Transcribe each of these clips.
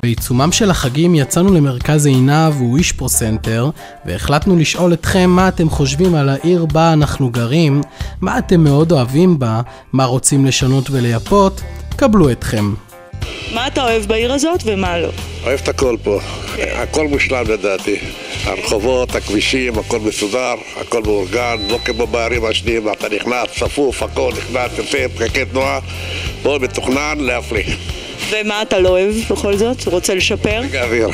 בעיצומם של החגים יצאנו למרכז עינב ווישפו סנטר והחלטנו לשאול אתכם מה אתם חושבים על העיר בה אנחנו גרים, מה אתם מאוד אוהבים בה, מה רוצים לשנות ולייפות. קבלו אתכם. מה אתה אוהב בעיר הזאת ומה לא? אוהב את הכל פה, הכל מושלם לדעתי. הרחובות, הכבישים, הכל מסודר, הכל מאורגן, לא כמו בערים השניים, אתה נכנס, צפוף, הכל נכנס, יפה, פקקי תנועה, פה מתוכנן להפליא. ומה אתה לא אוהב בכל זאת? רוצה לשפר? רגע אוויר.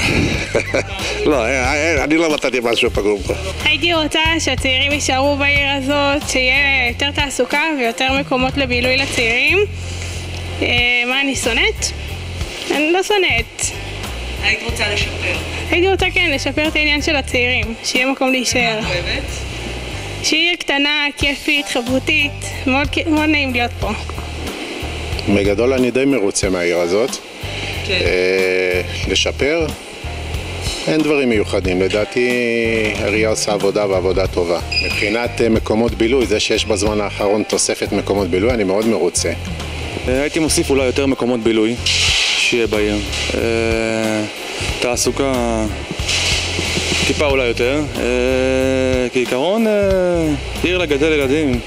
לא, אני לא מצאתי משהו פגום פה. הייתי רוצה שהצעירים יישארו בעיר הזאת, שיהיה יותר תעסוקה ויותר מקומות לבילוי לצעירים. מה אני שונאת? אני לא שונאת. היית רוצה לשפר? הייתי רוצה כן, לשפר את העניין של הצעירים, שיהיה מקום להישאר. מה את אוהבת? שיהיה קטנה, כיפית, חברותית, מאוד נעים להיות פה. בגדול אני די מרוצה מהעיר הזאת. כן. לשפר? אין דברים מיוחדים, לדעתי העירייה עושה עבודה ועבודה טובה. מבחינת מקומות בילוי, זה שיש בזמן האחרון תוספת מקומות בילוי, אני מאוד מרוצה. הייתי מוסיף אולי יותר מקומות בילוי שיהיה בעיר. תעסוקה טיפה אולי יותר. כעיקרון עיר לגדל ילדים.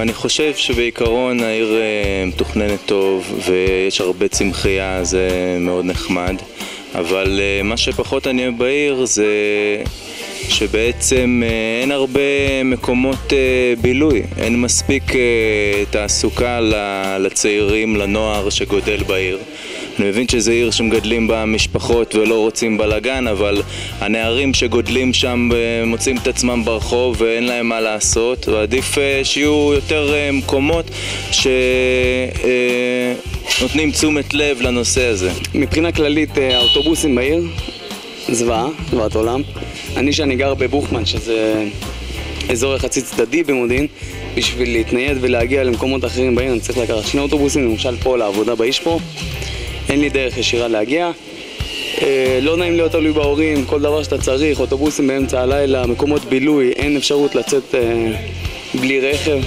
אני חושב שבעיקרון העיר מתוכננת טוב ויש הרבה צמחייה, זה מאוד נחמד, אבל מה שפחות אני אוהב בעיר זה שבעצם אין הרבה מקומות בילוי, אין מספיק תעסוקה לצעירים, לנוער שגודל בעיר. אני מבין שזה עיר שמגדלים בה משפחות ולא רוצים בלגן, אבל הנערים שגודלים שם מוצאים את עצמם ברחוב ואין להם מה לעשות, ועדיף שיהיו יותר מקומות שנותנים תשומת לב לנושא הזה. מבחינה כללית, האוטובוסים בעיר, זוועת עולם. שאני גר בבוכמן, שזה אזור יחסית צדדי במודיעין, בשביל להתנייד ולהגיע למקומות אחרים בעיר אני צריך לקחת 2 אוטובוסים, למשל פה לעבודה בישפו. אין לי דרך ישירה להגיע. לא נעים להיות תלוי בהורים, כל דבר שאתה צריך, אוטובוסים באמצע הלילה, מקומות בילוי, אין אפשרות לצאת בלי רכב.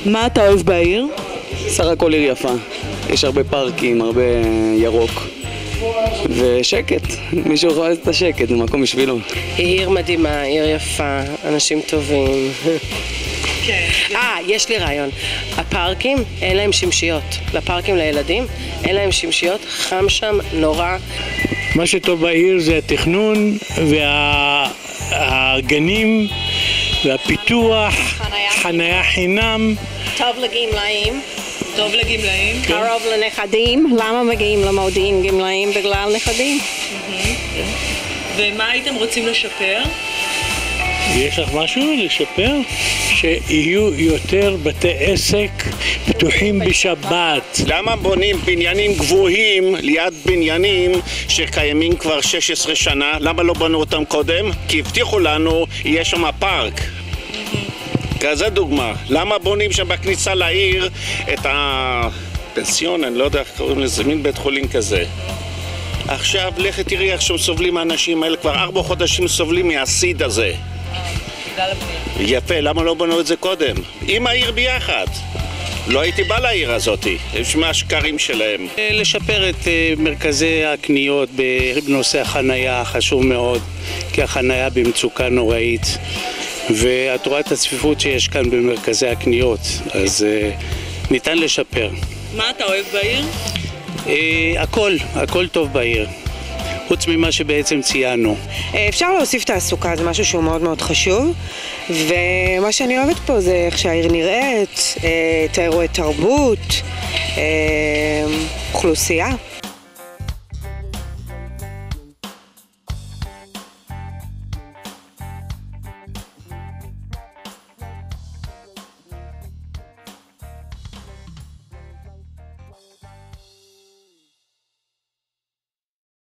מה אתה אוהב בעיר? סך הכל עיר יפה. יש הרבה פארקים, הרבה ירוק. ושקט, מישהו יכול לעשות את השקט, זה מקום בשבילו. היא עיר מדהימה, עיר יפה, אנשים טובים. יש לי רעיון. הפארקים, אין להם שמשיות. לפארקים לילדים, אין להם שמשיות, חם שם נורא. מה שטוב בעיר זה התכנון והגנים והפיתוח, חניה חינם. טוב לגמלאים. טוב לגמלאים. קרוב לנכדים. למה מגיעים למודיעין גמלאים? בגלל נכדים. ומה הייתם רוצים לשפר? יש לך משהו לשפר? שיהיו יותר בתי עסק פתוחים בשבת. למה בונים בניינים גבוהים ליד בניינים שקיימים כבר 16 שנה? למה לא בנו אותם קודם? כי הבטיחו לנו יהיה שם פארק. כזה דוגמה. למה בונים שם בכניסה לעיר את הפנסיון, אני לא יודע איך קוראים לזה, מין בית חולים כזה. עכשיו לך תראי איך שהם סובלים האנשים האלה, כבר 4 חודשים סובלים מהסיד הזה. יפה, למה לא בנו את זה קודם? עם העיר ביחד. לא הייתי בא לעיר הזאת, יש מהשקרים שלהם. לשפר את מרכזי הקניות בנושא החנייה חשוב מאוד, כי החנייה במצוקה נוראית. ואת רואה את הצפיפות שיש כאן במרכזי הקניות, אז ניתן לשפר. מה אתה אוהב בעיר? הכל טוב בעיר, חוץ ממה שבעצם ציינו. אפשר להוסיף תעסוקה, זה משהו שהוא מאוד מאוד חשוב, ומה שאני אוהבת פה זה איך שהעיר נראית, את אירועי תרבות, אוכלוסייה.